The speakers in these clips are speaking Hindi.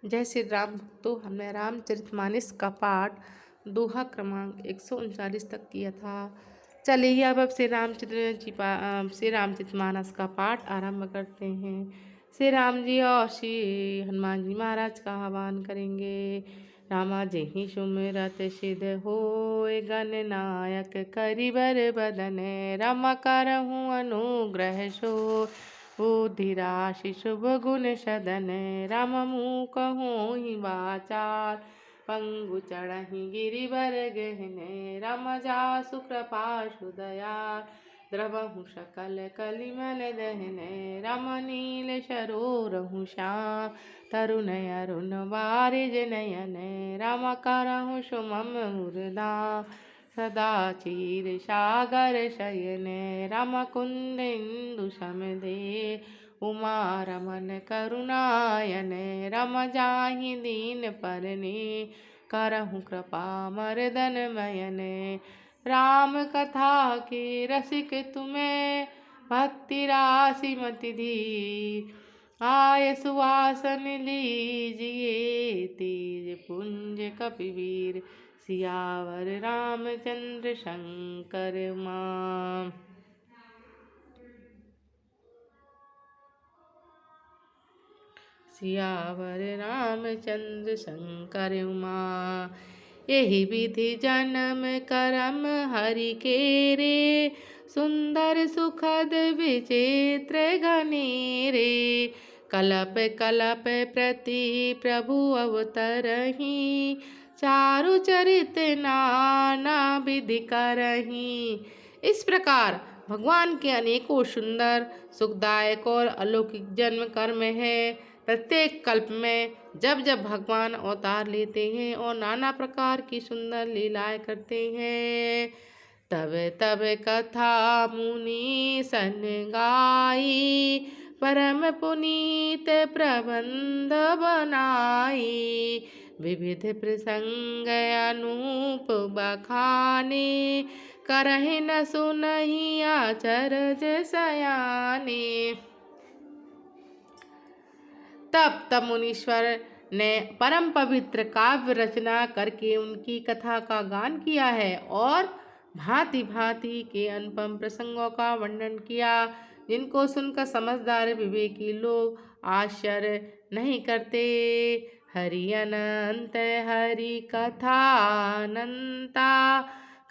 जय श्री राम। तो हमने रामचरितमानस का पाठ दोहा क्रमांक 139 तक किया था। चलिए अब श्री रामचरितमानस का पाठ आरंभ करते हैं। श्री राम जी और श्री हनुमान जी महाराज का आह्वान करेंगे। रामा जेहि सुमिरत सिद्ध होय गणनायक करिबर बदन रामा करहूँ अनुग्रह सो बुद्धिराशि शुभ गुण सदन राम मुँह कहूँ ही वाचार पंगु चढ़हि गिरिवर गहने राम जासु कृपा सुदयाल द्रवहु सकल कलिमल दहने राम नील सरोरहु श्याम तरुण अरुण बारिज नयन राम करहु सुमम मुरदाम सदा चीर सागर शयन राम कुंद इंदु समदे उमा रमन करुणायन रम जाहि दीन परने करहु कृपा मर्दन मयन राम कथा के रसिक तुम्हें भक्ति राशि मति धीर आय सुवासन लीजिए तेज पुंज कपिवीर सियावर रामचंद्र शंकर मां। सियावर रामचंद्र शंकर मां। यही विधि जन्म करम हरि के रे सुंदर सुखद विचित्र घनेरे कलप कलप प्रति प्रभु अवतरहि चारु चरित नाना विधि करहि। इस प्रकार भगवान के अनेकों सुंदर सुखदायक और अलौकिक जन्म कर्म है। प्रत्येक कल्प में जब जब भगवान अवतार लेते हैं और नाना प्रकार की सुंदर लीलाएं करते हैं तब तब कथा मुनि सन गाई परम पुनीत प्रबंध बनाई विविध प्रसंग अनूप बखाने करहि न सुनहि आचरज सयाने। तब मुनीश्वर ने परम पवित्र काव्य रचना करके उनकी कथा का गान किया है और भांति भांति के अनुपम प्रसंगों का वर्णन किया जिनको सुनकर समझदार विवेकी लोग आश्चर्य नहीं करते। हरि अनंत हरि कथा अनंता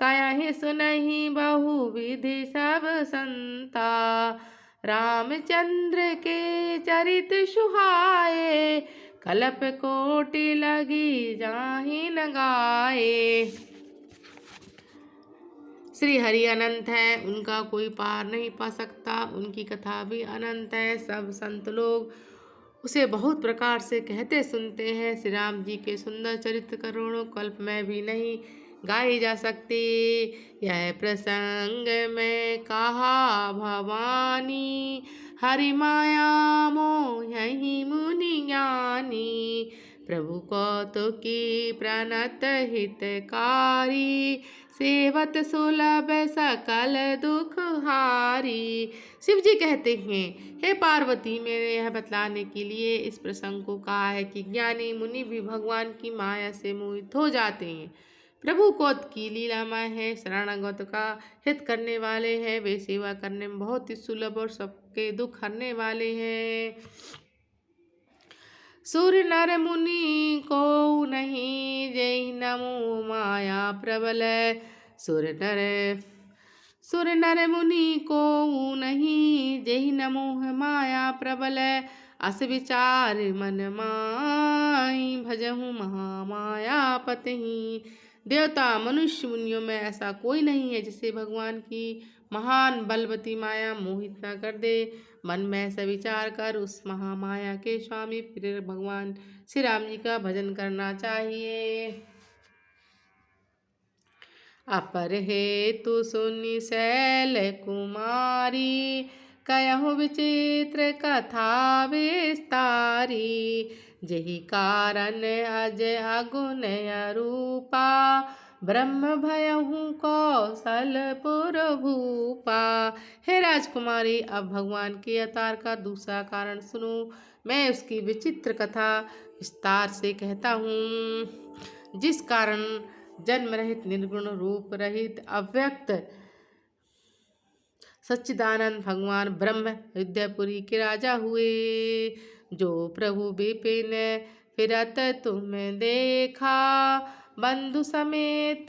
कहि सुनहि बहुविधि सब संता रामचंद्र के चरित सुहाए कल्प कोटि लगी जाहि न गाए। श्री हरि अनंत है, उनका कोई पार नहीं पा सकता, उनकी कथा भी अनंत है। सब संत लोग उसे बहुत प्रकार से कहते सुनते हैं। श्री राम जी के सुंदर चरित्र करोड़ों कल्प में भी नहीं गाए जा सकते। यह प्रसंग में कहा भवानी हरि माया मोहि मुनि ज्ञानी प्रभु कौतुकी प्रणत हितकारी सेवत सुलभ सकल दुख हारी। शिव जी कहते हैं, हे पार्वती, मैंने यह बतलाने के लिए इस प्रसंग को कहा है कि ज्ञानी मुनि भी भगवान की माया से मोहित हो जाते हैं। प्रभु कौत की लीलामय है, शरणागत का हित करने वाले हैं, वे सेवा करने में बहुत ही सुलभ और सबके दुख हरने वाले हैं। सुर नर मुनि को नहीं जय नमो माया प्रबल सुर नर मुनि को नहीं जय नमो माया प्रबल अस विचार मन माई भजहु महामाया पतहि। देवता मनुष्य मुनियों में ऐसा कोई नहीं है जिसे भगवान की महान बलवती माया मोहित न कर दे। मन में ऐसा विचार कर उस महामाया के स्वामी फिर भगवान श्री राम जी का भजन करना चाहिए। अपर हेतु सुनि शैल कुमारी कयहु विचित्र कथा विस्तारी जेहि कारण अज अगुन अरूपा ब्रह्म भयहु कौशलपुर भूपा। हे राजकुमारी, अब भगवान के अवतार का दूसरा कारण सुनो। मैं उसकी विचित्र कथा विस्तार से कहता हूँ। जिस कारण जन्म रहित, निर्गुण, रूप रहित, अव्यक्त सच्चिदानंद भगवान ब्रह्म विद्यापुरी के राजा हुए। जो प्रभु विपिन फिरत तुम देखा, बंधु समेत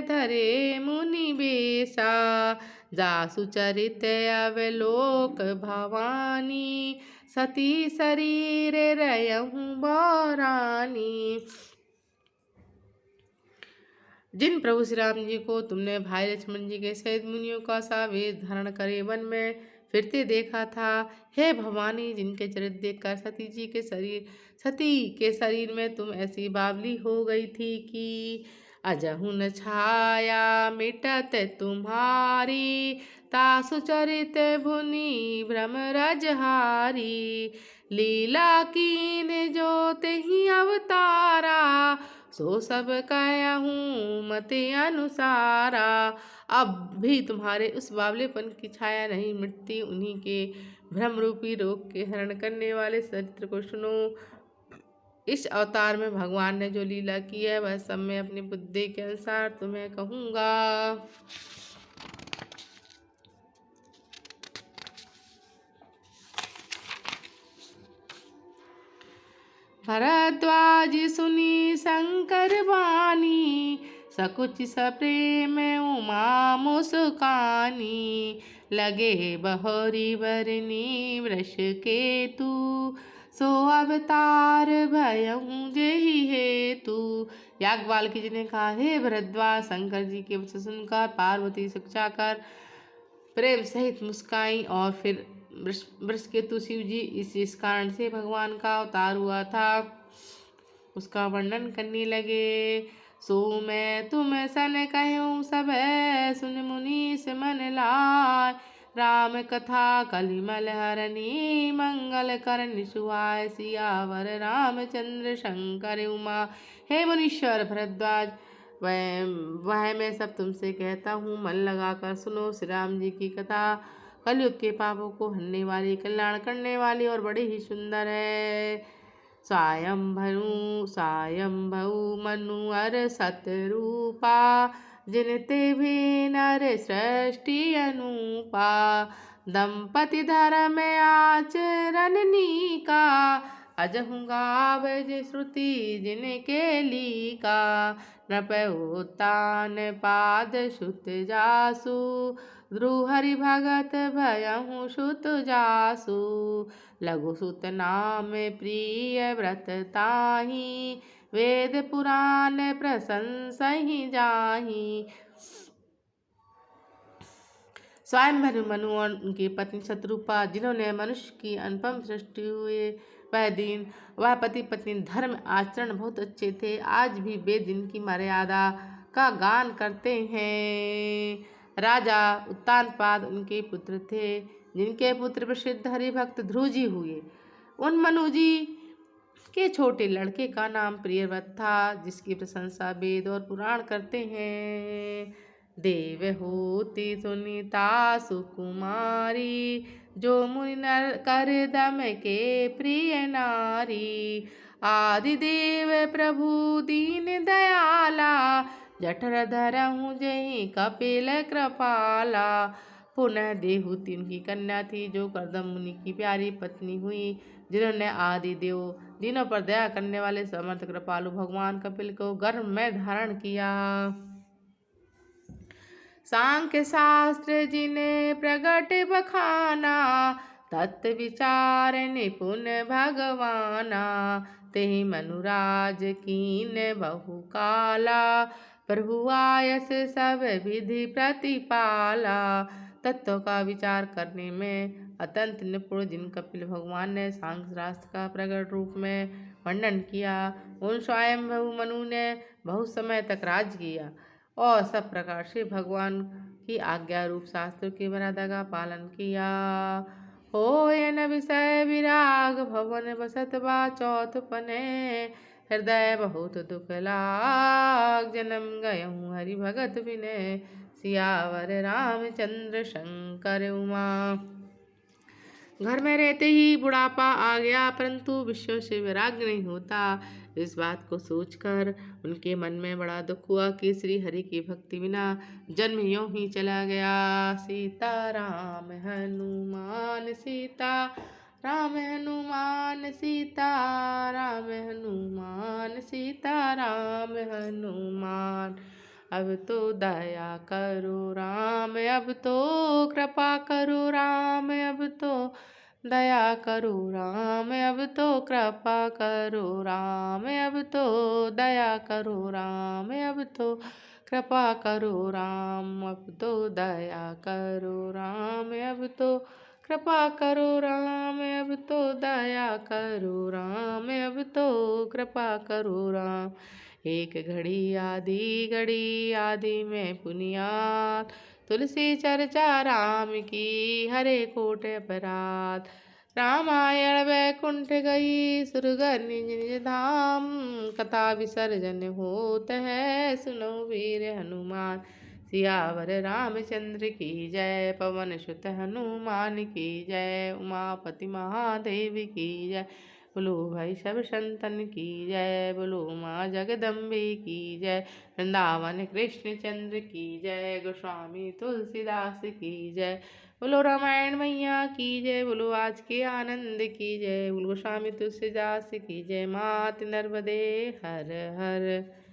धरे मुनि बेसा। जासु चरित अवलोक भवानी, सती शरीर रहूं बौरानी। जिन प्रभु श्री राम जी को तुमने भाई लक्ष्मण जी के सहित मुनियों का सा वेश धारण करे वन में फिरते देखा था, हे भवानी, जिनके चरित्र देखकर सती के शरीर में तुम ऐसी बावली हो गई थी कि अजहु न छाया मिटत तुम्हारी। तासु चरित भुनि भ्रम रजहारी, लीला कीन जो तेहि अवतारा। सो सब कहूँ मते अनुसारा। अब भी तुम्हारे उस बावलेपन की छाया नहीं मिटती। उन्हीं के भ्रम रूपी रोग के हरण करने वाले चरित्र को सुनो। इस अवतार में भगवान ने जो लीला की है वह सब मैं अपनी बुद्धि के अनुसार तुम्हें कहूँगा। भरद्वाज सुनी शंकर वाणी, सकुच सप्रेम उमा मुस्कानी। लगे बहोरी बरनी वृष केतु, सो अवतार भयहु जेहि हेतु। याज्ञवल्क्य जी ने कहा, हे भरद्वाज, शंकर जी के वचन सुनकर पार्वती शिक्षा कर प्रेम सहित मुस्काई और फिर वृषकेतु शिव जी इस कारण से भगवान का अवतार हुआ था उसका वर्णन करने लगे। सो मैं तुम सन कहूँ सब सुन मुनि से मन लाय। राम कथा कलिमल हरणी, मंगल करनि सुहाय। सियावर रामचंद्र शंकर उमा। हे मुनीश्वर भरद्वाज, वह मैं सब तुमसे कहता हूँ, मन लगाकर सुनो। श्री राम जी की कथा कलयुग के पापों को हरने वाली, कल्याण करने वाली और बड़ी ही सुंदर है। स्वयंभू मनु अर सतरूपा, जिनते भी नर सृष्टि अनुपा। दंपति धर्म आचरण नीका, अजहु गावज श्रुति जिनके लीका। नृपउत्तान पाद सुत जासु, ध्रुव हरि भगत भयहु सुत जासु। लघु सुत नाम प्रिय व्रत ताहि, वेद पुराण प्रशंसहि जाहि। स्वयं मनु और उनकी पत्नी शत्रुपा, जिन्होंने मनुष्य की अनुपम सृष्टि हुए वह पति पत्नी धर्म आचरण बहुत अच्छे थे। आज भी वे जिनकी मर्यादा का गान करते हैं। राजा उत्तानपाद उनके पुत्र थे, जिनके पुत्र प्रसिद्ध हरिभक्त ध्रुव जी हुए। उन मनु जी के छोटे लड़के का नाम प्रियव्रत था, जिसकी प्रशंसा वेद और पुराण करते हैं। देवहूति सुनीता सुकुमारी, जो मुनि नर कर दम के प्रिय नारी। आदिदेव प्रभु दीन दयाला, जठर धरहु जहि कपिल कृपाला। पुनः देवहूति उनकी कन्या थी, जो करदम मुनि की प्यारी पत्नी हुई, जिन्होंने आदि देव दिनों पर दया करने वाले समर्थ कृपालु भगवान कपिल को गर्भ में धारण किया। सांख्य शास्त्र जिने प्रगट बखाना, तत्व विचार निपुण भगवाना। तेहि मनुराज कीन बहु काला, प्रभु आयस सब विधि प्रतिपाला। तत्व का विचार करने में अत्यंत निपुण जिन कपिल भगवान ने सांख्य शास्त्र का प्रगट रूप में वर्णन किया, उन स्वयंभू मनु ने बहुत समय तक राज्य किया और सब प्रकार से भगवान की आज्ञा रूप शास्त्र की मर्यादा का पालन किया। होयन विषय विराग भवन बसत बा चौथपने, हृदय बहुत दुख लाग जन्म गयहूँ हरि भगत विनय। सियावर रामचंद्र शंकर उमा। घर में रहते ही बुढ़ापा आ गया, परंतु विषयों से वैराग्य नहीं होता। इस बात को सोचकर उनके मन में बड़ा दुख हुआ कि श्री हरि की भक्ति बिना जन्म यूं ही चला गया। सीता राम हनुमान सीता राम हनुमान सीता राम हनुमान सीता राम हनुमान। अब तो दया करो राम, अब तो कृपा करो राम, अब तो दया करो राम, अब तो कृपा करो राम, अब तो दया करो राम, अब तो कृपा करो राम, अब तो दया करो राम, अब तो कृपा करो राम, अब तो दया करो राम, अब तो कृपा करो राम। एक घड़ी आदि में पुनियाद, तुलसी चर्चा राम की हरे कोट अपराध। रामायण वैकुंठ गई सुरग निज निज धाम, कथा विसर्जन होत है सुनो वीर हनुमान। सियावर रामचंद्र की जय, पवन सुत हनुमान की जय, उमापति महादेव की जय। बोलो भाई सब संतन की जय, बोलो माँ जगदम्बे की जय। वृंदावन कृष्ण चंद्र की जय, गोस्वामी तुलसीदास की जय। बोलो रामायण मैया की जय, बोलो आज के आनंद की जय, बोलो गोस्वामी तुलसीदास की जय। मात नर्मदे हर हर।